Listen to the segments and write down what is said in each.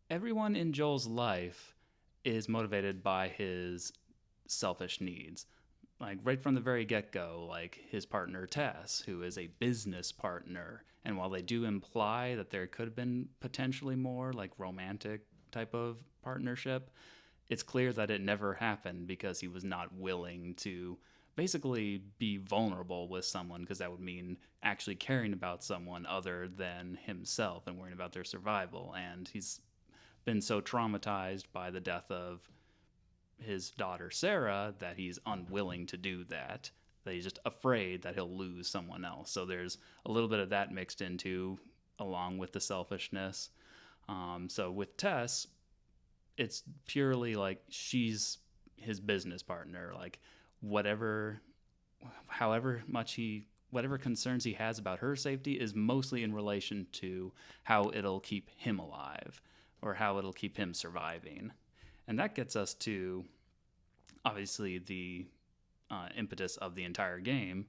everyone in Joel's life is motivated by his selfish needs. Like right from the very get go, like his partner Tess, who is a business partner. And while they do imply that there could have been potentially more like romantic type of partnership, it's clear that it never happened because he was not willing to basically be vulnerable with someone, because that would mean actually caring about someone other than himself and worrying about their survival. And he's been so traumatized by the death of his daughter Sarah that he's unwilling to do that. That he's just afraid that he'll lose someone else. So there's a little bit of that mixed into, along with the selfishness. So with Tess, it's purely like she's his business partner. Like whatever, however much whatever concerns he has about her safety is mostly in relation to how it'll keep him alive or how it'll keep him surviving. And that gets us to obviously the impetus of the entire game,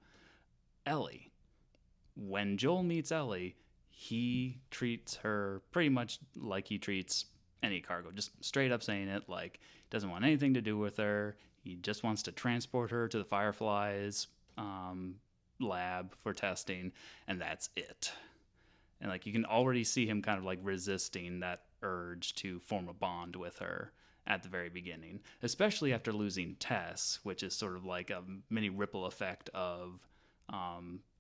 Ellie. When Joel meets Ellie, he treats her pretty much like he treats any cargo, just straight up saying it, like doesn't want anything to do with her. He just wants to transport her to the Fireflies lab for testing, and that's it. And like you can already see him kind of like resisting that urge to form a bond with her at the very beginning, especially after losing Tess, which is sort of like a mini ripple effect of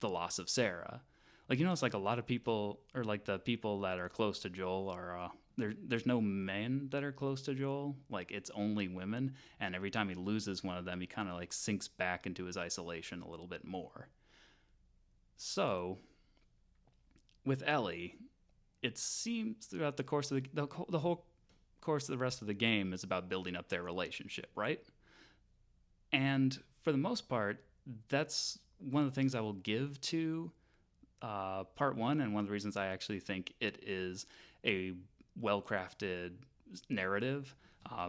the loss of Sarah. Like, you know, it's like a lot of people, or like the people that are close to Joel are, there's no men that are close to Joel. Like, it's only women. And every time he loses one of them, he kind of like sinks back into his isolation a little bit more. So, with Ellie, it seems throughout the course of the whole course of the rest of the game is about building up their relationship, right? And for the most part, that's one of the things I will give to part one, and one of the reasons I actually think it is a well crafted narrative.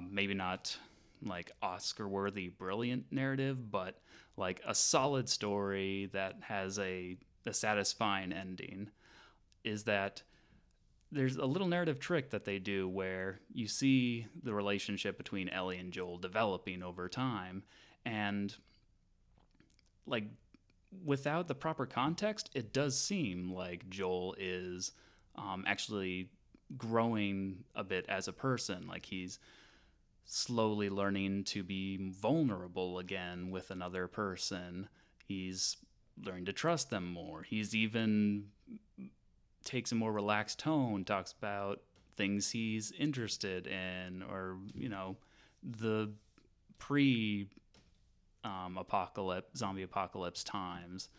Maybe not like Oscar worthy, brilliant narrative, but like a solid story that has a satisfying ending. Is that there's a little narrative trick that they do where you see the relationship between Ellie and Joel developing over time, and like without the proper context, it does seem like Joel is actually growing a bit as a person. Like he's slowly learning to be vulnerable again with another person. He's learning to trust them more. He's even takes a more relaxed tone, talks about things he's interested in, or, you know, the pre apocalypse, zombie apocalypse times.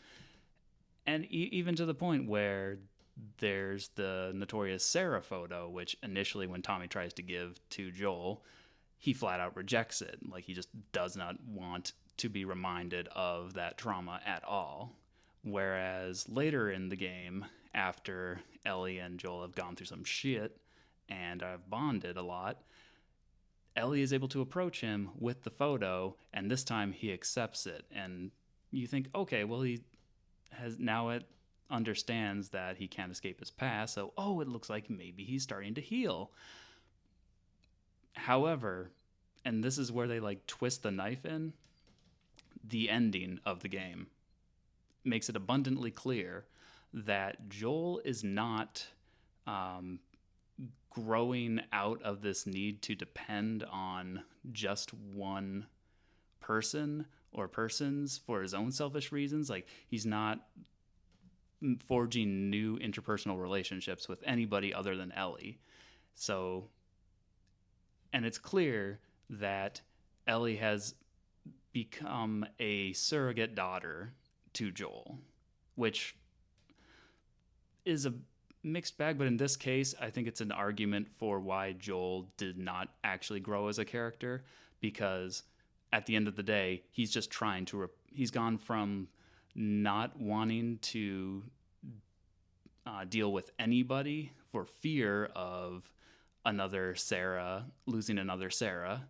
And even to the point where there's the notorious Sarah photo, which initially, when Tommy tries to give to Joel, he flat out rejects it. Like, he just does not want to be reminded of that trauma at all. Whereas later in the game, after Ellie and Joel have gone through some shit and have bonded a lot, Ellie is able to approach him with the photo, and this time he accepts it. And you think, okay, well, he has now it understands that he can't escape his past, so it looks like maybe he's starting to heal. However, and this is where they like twist the knife in, the ending of the game makes it abundantly clear that Joel is not growing out of this need to depend on just one person or persons for his own selfish reasons. Like, he's not forging new interpersonal relationships with anybody other than Ellie. So, and it's clear that Ellie has become a surrogate daughter to Joel, which is a mixed bag, but in this case, I think it's an argument for why Joel did not actually grow as a character, because at the end of the day, he's just trying to, he's gone from not wanting to deal with anybody for fear of another Sarah, losing another Sarah,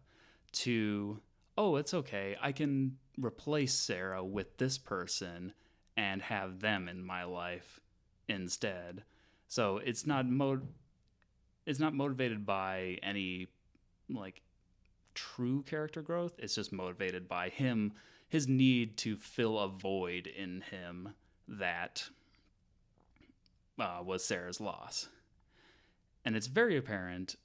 to, it's okay, I can replace Sarah with this person and have them in my life instead. So it's not is not motivated by any like true character growth. It's just motivated by his need to fill a void in him that was Sarah's loss. And it's very apparent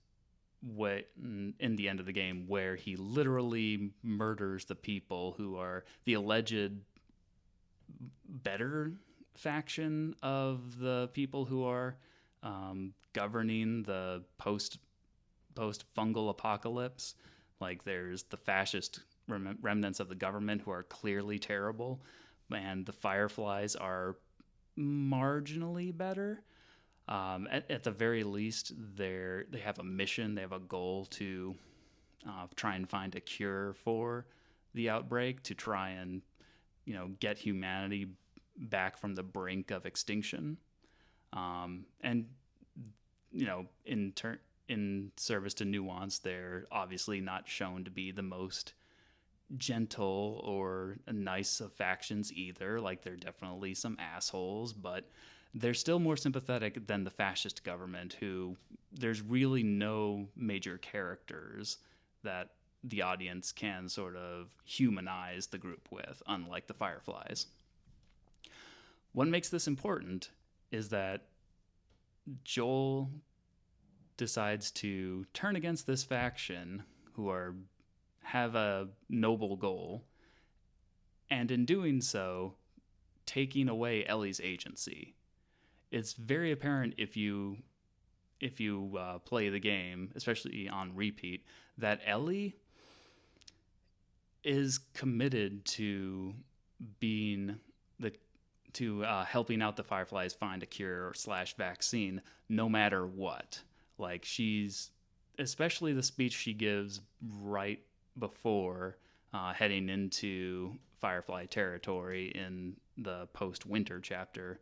in the end of the game where he literally murders the people who are the alleged better faction of the people who are governing the post fungal apocalypse. Like there's the fascist remnants of the government who are clearly terrible, and the Fireflies are marginally better. At the very least, they have a mission, they have a goal to try and find a cure for the outbreak, to try and get humanity back from the brink of extinction. And in service to nuance, they're obviously not shown to be the most gentle or nice of factions either. Like, they're definitely some assholes, but they're still more sympathetic than the fascist government, who there's really no major characters that the audience can sort of humanize the group with, unlike the Fireflies. What makes this important is that Joel decides to turn against this faction who have a noble goal, and in doing so, taking away Ellie's agency. It's very apparent if you play the game, especially on repeat, that Ellie is committed to helping out the Fireflies find a cure / vaccine, no matter what. Like, she's, especially the speech she gives right before heading into Firefly territory in the post-winter chapter,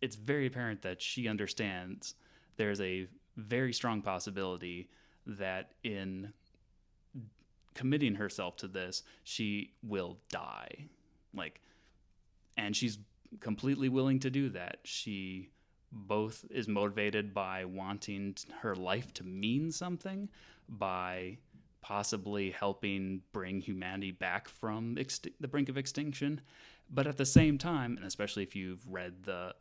it's very apparent that she understands there's a very strong possibility that in committing herself to this, she will die. And she's completely willing to do that. She both is motivated by wanting her life to mean something, by possibly helping bring humanity back from the brink of extinction. But at the same time, and especially if you've played the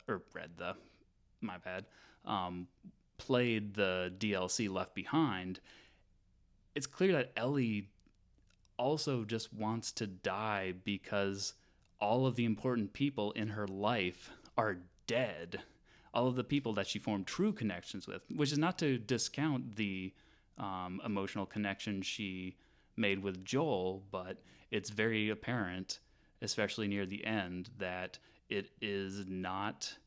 DLC Left Behind, it's clear that Ellie also just wants to die because all of the important people in her life are dead. All of the people that she formed true connections with, which is not to discount the emotional connection she made with Joel, but it's very apparent, especially near the end, that it is not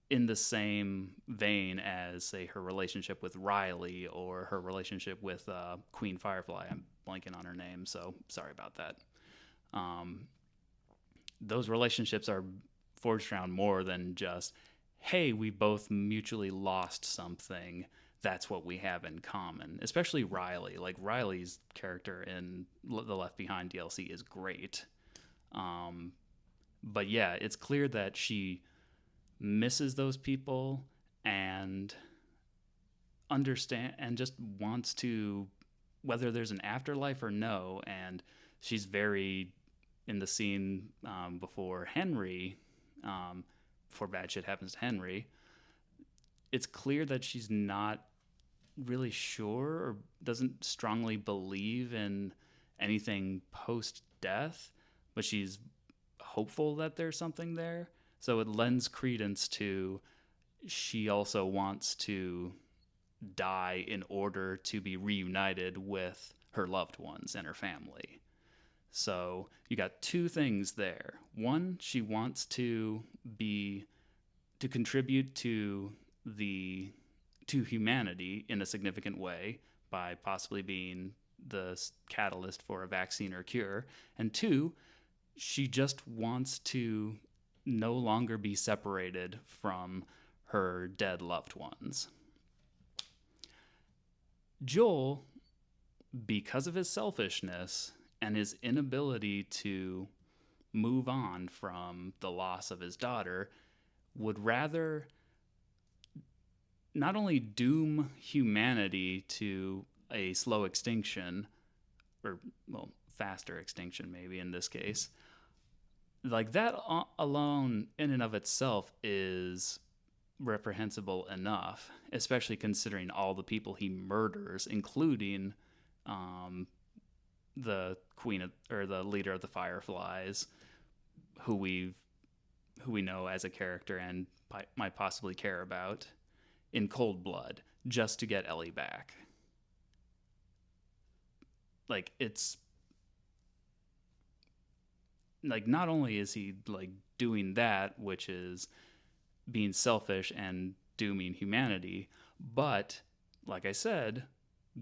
in the same vein as, say, her relationship with Riley or her relationship with Queen Firefly. I'm blanking on her name, so sorry about that. Those relationships are forged around more than just, hey, we both mutually lost something. That's what we have in common. Especially Riley. Like, Riley's character in the Left Behind DLC is great. But yeah, it's clear that she misses those people and just wants to, whether there's an afterlife or no. And she's very, in the scene before Henry, before bad shit happens to Henry, it's clear that she's not really sure or doesn't strongly believe in anything post-death, but she's hopeful that there's something there. So it lends credence to, she also wants to die in order to be reunited with her loved ones and her family. So you got two things there. One, she wants to contribute to humanity in a significant way by possibly being the catalyst for a vaccine or cure. And two, she just wants to no longer be separated from her dead loved ones. Joel, because of his selfishness and his inability to move on from the loss of his daughter, would rather not only doom humanity to a slow extinction, or, well, faster extinction, maybe in this case, like that alone in and of itself is reprehensible enough, especially considering all the people he murders, including um, the queen of, or the leader of the Fireflies, who we know as a character and might possibly care about, in cold blood, just to get Ellie back. Like, it's like, not only is he like doing that, which is being selfish and dooming humanity, but like I said,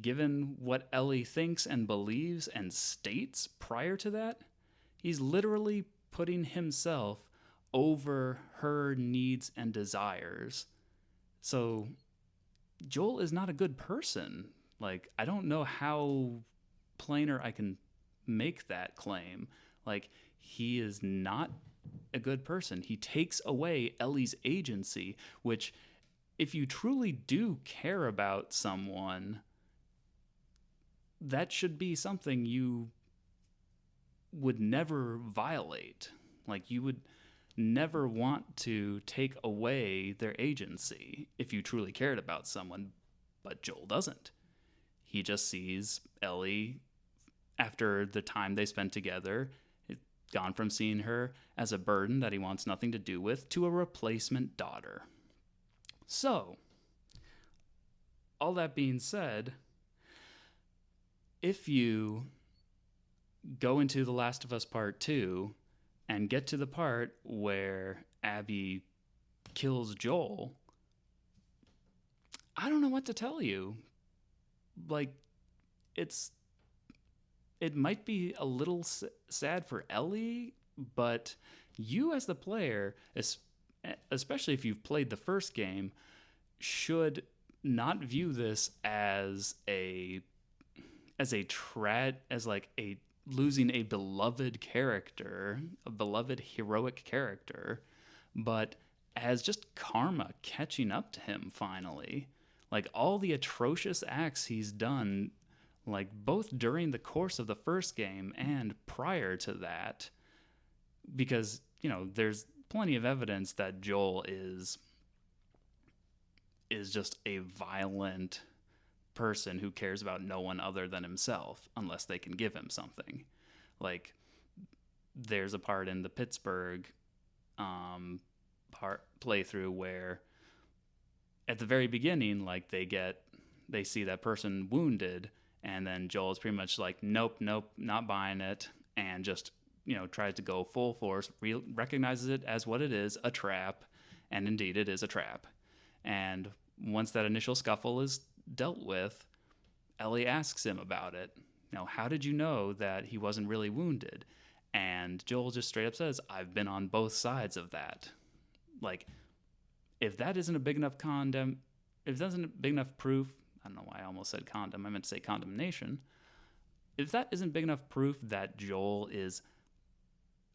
given what Ellie thinks and believes and states prior to that, he's literally putting himself over her needs and desires. So Joel is not a good person. Like, I don't know how plainer I can make that claim. Like, he is not a good person. He takes away Ellie's agency, which, if you truly do care about someone, that should be something you would never violate. Like, you would never want to take away their agency if you truly cared about someone, but Joel doesn't. He just sees Ellie, after the time they spent together, gone from seeing her as a burden that he wants nothing to do with to a replacement daughter. So, all that being said, if you go into The Last of Us Part 2 and get to the part where Abby kills Joel, I don't know what to tell you. Like, it might be a little sad for Ellie, but you as the player, especially if you've played the first game, should not view this as like a losing a beloved character, a beloved heroic character, but as just karma catching up to him finally. Like, all the atrocious acts he's done, like both during the course of the first game and prior to that, because, there's plenty of evidence that Joel is just a violent person who cares about no one other than himself unless they can give him something. Like, there's a part in the Pittsburgh playthrough where at the very beginning, like, they see that person wounded, and then Joel is pretty much like, nope, not buying it, and just, tries to go full force, recognizes it as what it is, a trap, and indeed it is a trap. And once that initial scuffle is dealt with, Ellie asks him about it. How did you know that he wasn't really wounded? And Joel just straight up says, I've been on both sides of that. Like, if that isn't a big enough if that isn't big enough proof, I don't know why I almost said condom, I meant to say condemnation. If that isn't big enough proof that Joel is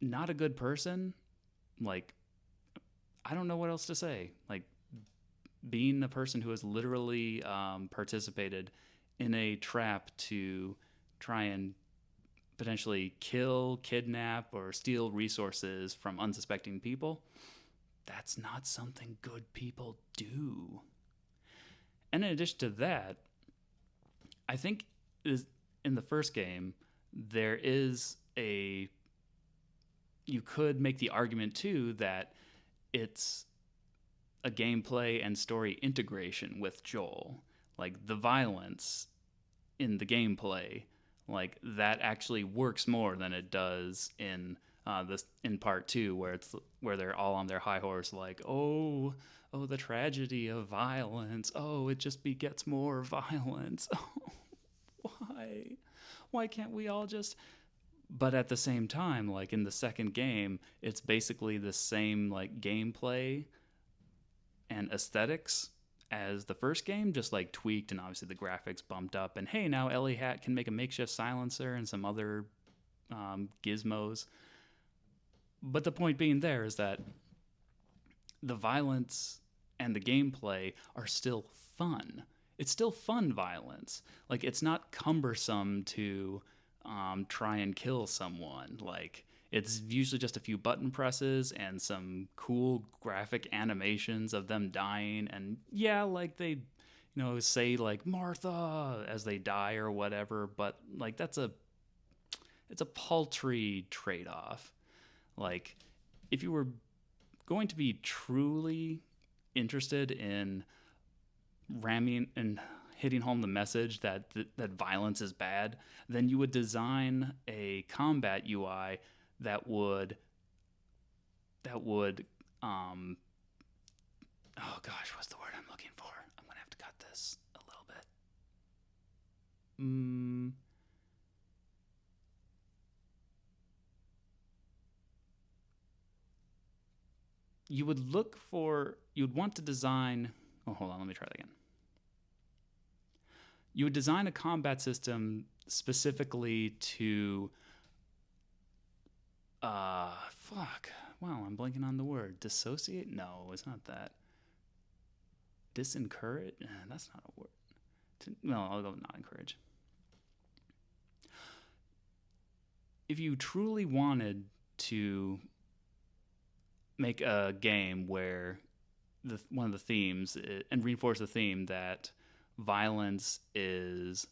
not a good person, like, I don't know what else to say. Like, being a person who has literally participated in a trap to try and potentially kill, kidnap, or steal resources from unsuspecting people, that's not something good people do. And in addition to that, I think in the first game, there is you could make the argument too that it's a gameplay and story integration with Joel. Like, the violence in the gameplay, like, that actually works more than it does in in part 2, where they're all on their high horse, like, oh, the tragedy of violence. Oh, it just begets more violence. Oh, why can't we all just? But at the same time, like, in the second game, it's basically the same, like, gameplay and aesthetics as the first game, just like tweaked, and obviously the graphics bumped up. And hey, now Ellie can make a makeshift silencer and some other gizmos. But the point being there is that the violence and the gameplay are still fun. It's still fun violence. Like, it's not cumbersome to try and kill someone. Like, it's usually just a few button presses and some cool graphic animations of them dying. And yeah, like they, say like Martha as they die or whatever. But like it's a paltry trade off. Like, if you were going to be truly interested in ramming and hitting home the message that violence is bad, then you would design a combat UI that would um oh gosh, what's the word I'm looking for? I'm gonna have to cut this a little bit. You'd want to design. Oh, hold on, let me try that again. You would design a combat system specifically to fuck. Wow, I'm blanking on the word. Dissociate? No, it's not that. Disencourage? That's not a word. No, I'll go with not encourage. If you truly wanted to make a game where one of the themes and reinforce the theme that violence is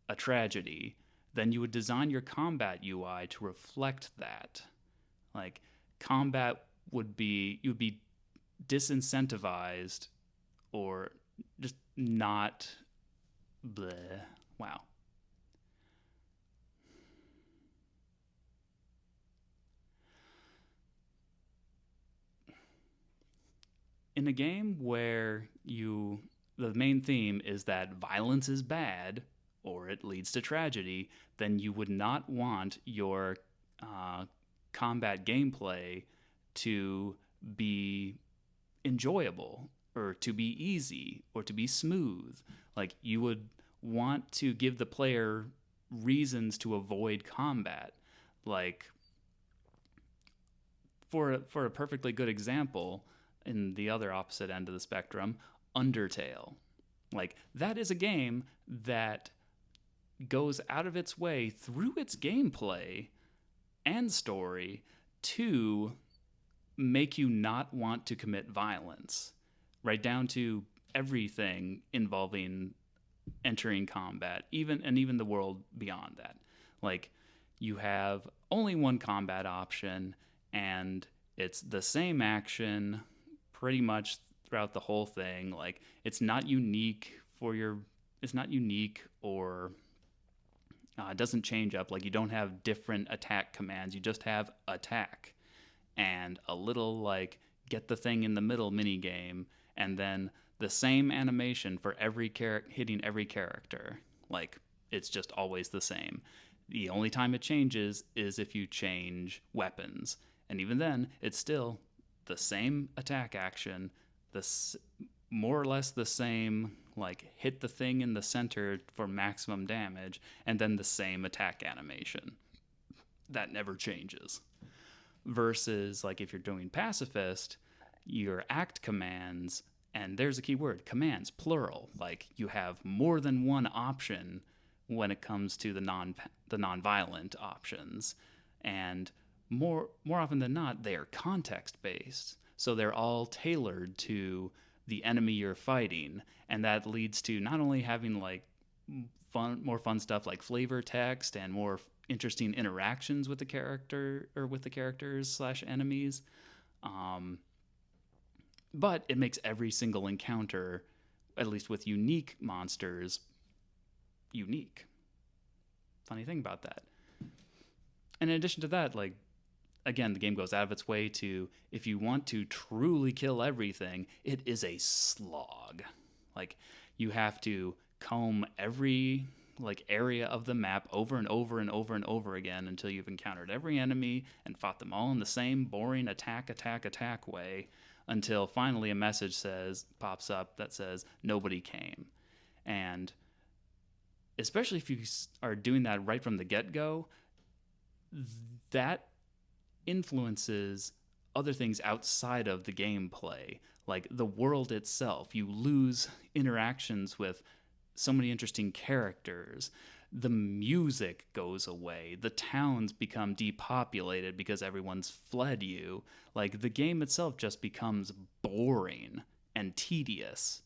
a tragedy, then you would design your combat UI to reflect that. Like, combat you'd be disincentivized or just not bleh. Wow. In a game where the main theme is that violence is bad or it leads to tragedy, then you would not want your combat gameplay to be enjoyable or to be easy or to be smooth. Like, you would want to give the player reasons to avoid combat. Like, for a perfectly good example, in the other opposite end of the spectrum, Undertale. Like, that is a game that goes out of its way through its gameplay and story to make you not want to commit violence, right down to everything involving entering combat, even the world beyond that. Like, you have only one combat option, and it's the same action pretty much throughout the whole thing. Like, it's not unique or it doesn't change up. Like, you don't have different attack commands. You just have attack and a little like get the thing in the middle mini game, and then the same animation for hitting every character. Like, it's just always the same. The only time it changes is if you change weapons, and even then, it's still the same attack action, more or less the same, like, hit the thing in the center for maximum damage, and then the same attack animation. That never changes. Versus, like, if you're doing pacifist, your act commands, and there's a key word, commands, plural. Like, you have more than one option when it comes to the non-violent options, and more often than not, they are context based. So they're all tailored to the enemy you're fighting, and that leads to not only having like more fun stuff like flavor text and more interesting interactions with the character or with the characters / enemies, but it makes every single encounter, at least with unique monsters, unique. Funny thing about that. And in addition to that, like, again, the game goes out of its way to, if you want to truly kill everything, it is a slog. Like, you have to comb every like area of the map over and over and over and over again until you've encountered every enemy and fought them all in the same boring attack way, until finally a message pops up that says nobody came. And especially if you are doing that right from the get-go, that influences other things outside of the gameplay, like the world itself. You lose interactions with so many interesting characters. The music goes away. The towns become depopulated because everyone's fled you. Like the game itself just becomes boring and tedious.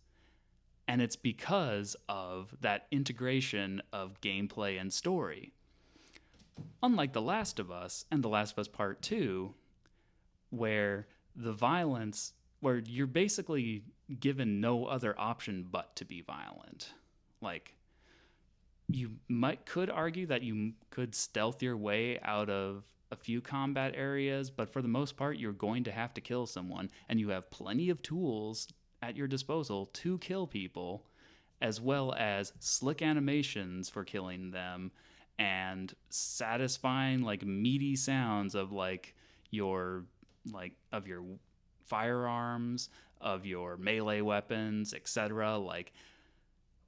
And it's because of that integration of gameplay and story. Unlike The Last of Us and The Last of Us Part 2, where the violence, where you're basically given no other option but to be violent. Like, could argue that you could stealth your way out of a few combat areas, but for the most part, you're going to have to kill someone, and you have plenty of tools at your disposal to kill people, as well as slick animations for killing them and satisfying like meaty sounds of like your of your firearms, of your melee weapons, etc. Like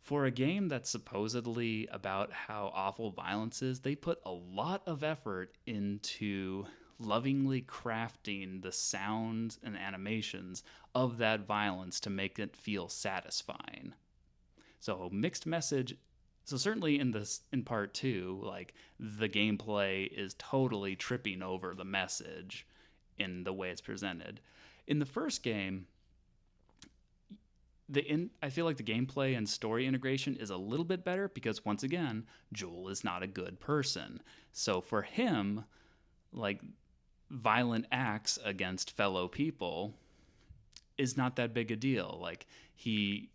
for a game that's supposedly about how awful violence is, they put a lot of effort into lovingly crafting the sounds and animations of that violence to make it feel satisfying. So mixed message. So certainly in part 2, like the gameplay is totally tripping over the message in the way it's presented. In the first game, I feel like the gameplay and story integration is a little bit better because once again, Joel is not a good person. So for him, like violent acts against fellow people is not that big a deal. Like he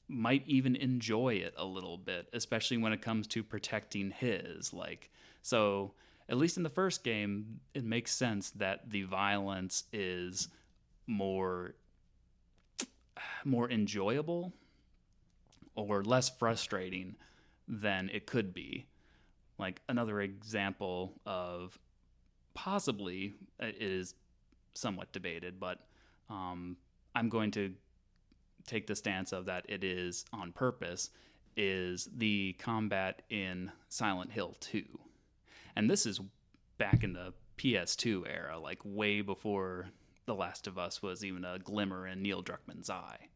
might even enjoy it a little bit, especially when it comes to protecting his. Like, so at least in the first game, it makes sense that the violence is more enjoyable or less frustrating than it could be. Like another example of possibly it is somewhat debated, but I'm going to take the stance of that it is on purpose, is the combat in Silent Hill 2. And this is back in the PS2 era, like way before The Last of Us was even a glimmer in Neil Druckmann's eye.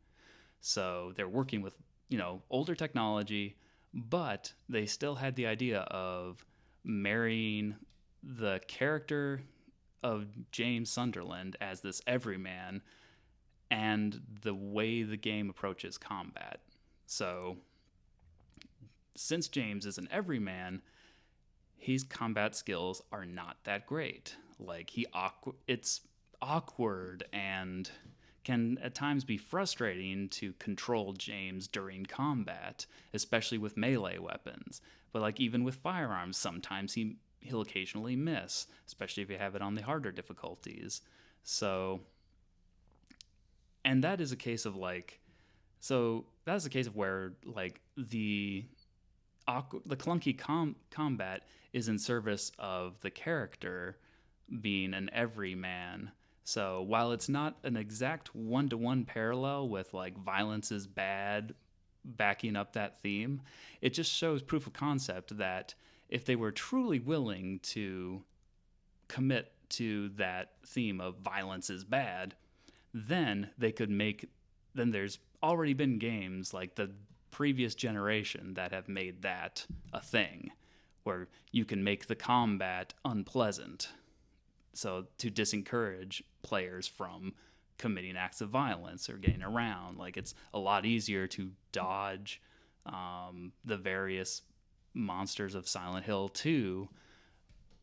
So they're working with, older technology, but they still had the idea of marrying the character of James Sunderland as this everyman and the way the game approaches combat. So since James is an everyman, his combat skills are not that great. Like it's awkward and can at times be frustrating to control James during combat, especially with melee weapons. But like even with firearms, sometimes he'll occasionally miss, especially if you have it on the harder difficulties. So, and that is a case of that's a case of where like the clunky combat is in service of the character being an everyman. So while it's not an exact one-to-one parallel with like violence is bad backing up that theme, it just shows proof of concept that if they were truly willing to commit to that theme of violence is bad, then there's already been games like the previous generation that have made that a thing, where you can make the combat unpleasant, so to discourage players from committing acts of violence or getting around. Like it's a lot easier to dodge the various monsters of Silent Hill 2,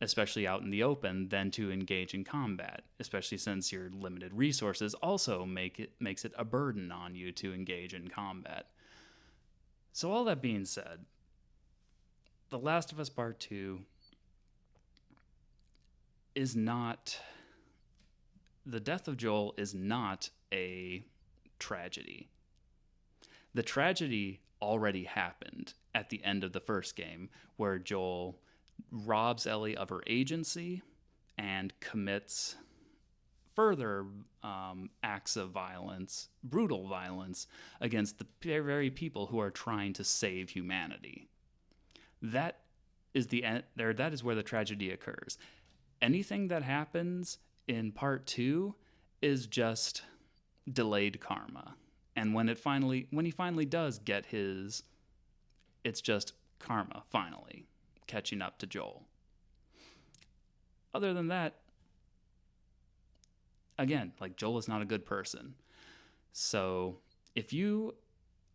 especially out in the open, than to engage in combat, especially since your limited resources also makes it a burden on you to engage in combat. So all that being said, The Last of Us Part 2 is not... The death of Joel is not a tragedy. The tragedy already happened at the end of the first game, where Joel robs Ellie of her agency and commits further acts of violence, brutal violence, against the very people who are trying to save humanity. That is the end. That is where the tragedy occurs. Anything that happens in part 2 is just delayed karma. And when he finally does get his, it's just karma finally catching up to Joel. Other than that, again, like, Joel is not a good person. So if you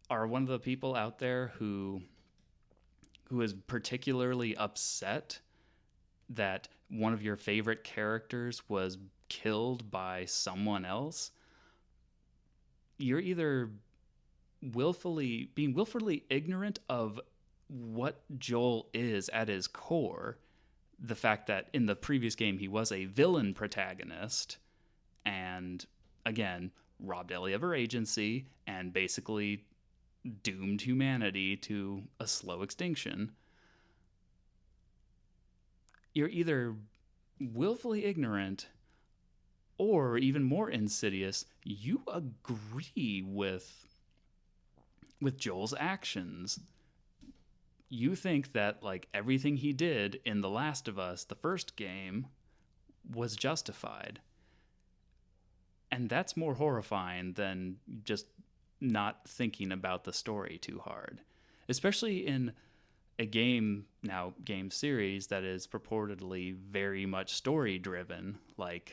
are one of the people out there who is particularly upset that one of your favorite characters was killed by someone else, you're either being willfully ignorant of what Joel is at his core, the fact that in the previous game he was a villain protagonist and, again, robbed Ellie of her agency and basically doomed humanity to a slow extinction. You're either willfully ignorant, or even more insidious, you agree with Joel's actions. You think that, like, everything he did in The Last of Us, the first game, was justified. And that's more horrifying than just not thinking about the story too hard. Especially in a game series that is purportedly very much story driven. Like,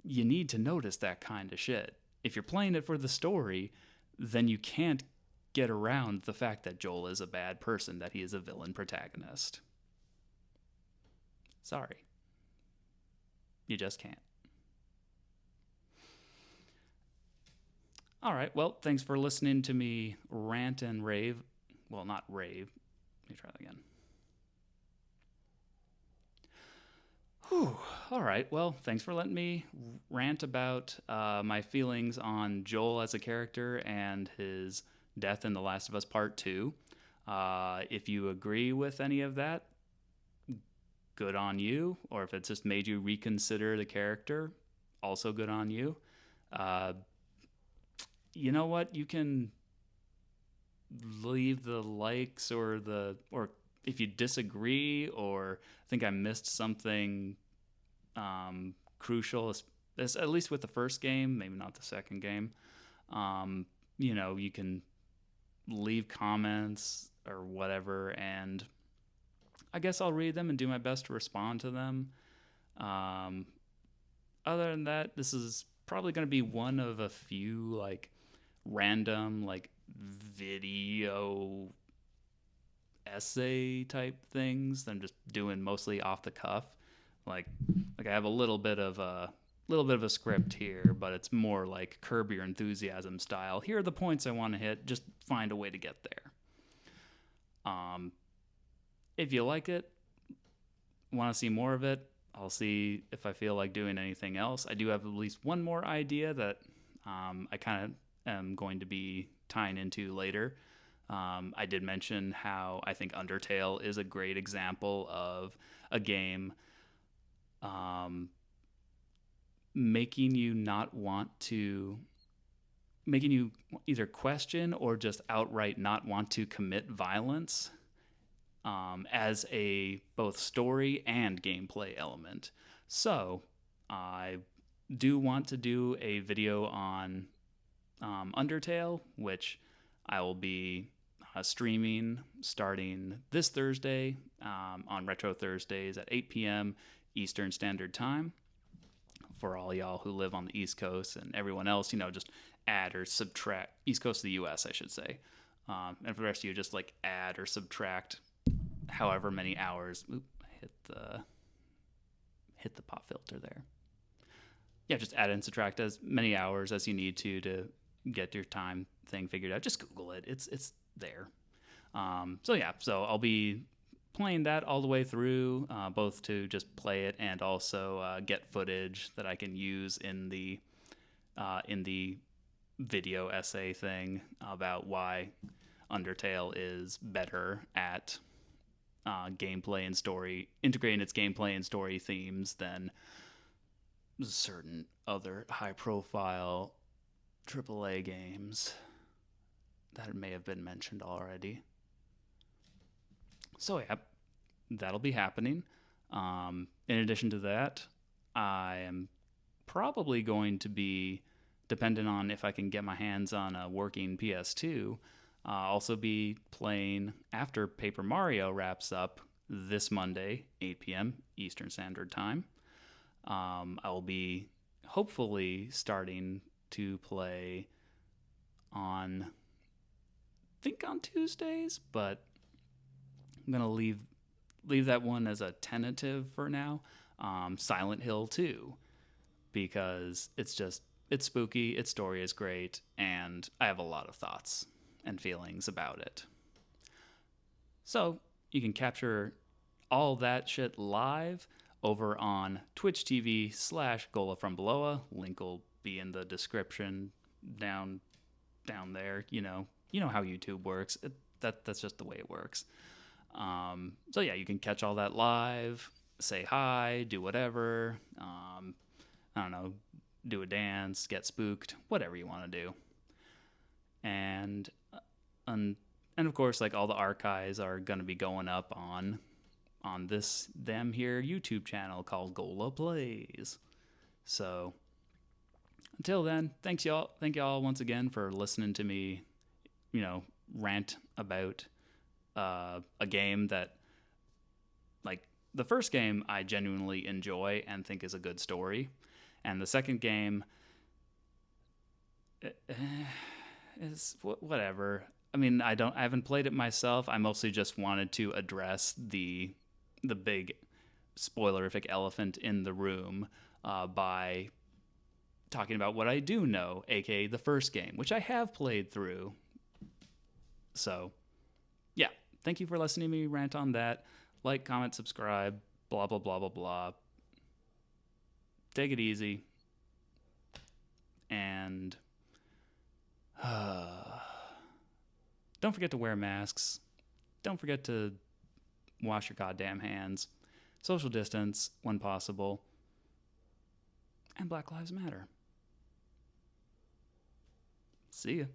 you need to notice that kind of shit. If you're playing it for the story, then you can't get around the fact that Joel is a bad person, that he is a villain protagonist. Sorry. You just can't. All right, well, thanks for listening to me rant and rave. Well, not rave. Let me try that again. Whew. All right, well, thanks for letting me rant about my feelings on Joel as a character and his death in The Last of Us Part 2. If you agree with any of that, good on you. Or if it's just made you reconsider the character, also good on you. You know what? You can leave the likes or if you disagree or think I missed something crucial, at least with the first game, maybe not the second game. You can leave comments or whatever, and I guess I'll read them and do my best to respond to them. Other than that, this is probably going to be one of a few like random like video essay type things that I'm just doing mostly off the cuff. Like I have a little bit of a script here, but it's more like Curb Your Enthusiasm style. Here are the points I want to hit. Just find a way to get there. If you like it, want to see more of it, I'll see if I feel like doing anything else. I do have at least one more idea that I kind of am going to be tying into later. I did mention how I think Undertale is a great example of a game making you either question or just outright not want to commit violence as a both story and gameplay element. So I do want to do a video on Undertale, which I will be streaming starting this Thursday on Retro Thursdays at 8 p.m. Eastern Standard Time. For all y'all who live on the East Coast and everyone else, just add or subtract, East Coast of the U.S., I should say. And for the rest of you, just like add or subtract however many hours. Oop, I hit the pop filter there. Yeah, just add and subtract as many hours as you need to get your time thing figured out. Just Google it. It's there. So I'll be playing that all the way through, both to just play it and also get footage that I can use in the video essay thing about why Undertale is better at gameplay and story, integrating its gameplay and story themes than certain other high-profile AAA games that may have been mentioned already. So yeah, that'll be happening. In addition to that, I am probably going to be, dependent on if I can get my hands on a working PS2, also be playing after Paper Mario wraps up this Monday, 8 p.m. Eastern Standard Time. I will be hopefully starting to play on, I think on Tuesdays, but I'm gonna leave that one as a tentative for now. Silent Hill 2, because it's spooky, its story is great, and I have a lot of thoughts and feelings about it. So you can capture all that shit live over on Twitch TV/Gola from Beloa. Link will be in the description down there. You know how YouTube works. That's just the way it works. So yeah, you can catch all that live, say hi, do whatever. I don't know, do a dance, get spooked, whatever you want to do. And of course, like, all the archives are gonna be going up on this them here YouTube channel called Gola Plays. So until then, thank y'all once again for listening to me, rant about a game that, like, the first game I genuinely enjoy and think is a good story, and the second game is whatever. I mean, I haven't played it myself. I mostly just wanted to address the big spoilerific elephant in the room by talking about what I do know, aka the first game, which I have played through. So, yeah, thank you for listening to me rant on that. Like, comment, subscribe, blah, blah, blah, blah, blah. Take it easy. And don't forget to wear masks. Don't forget to wash your goddamn hands. Social distance when possible. And Black Lives Matter. See ya.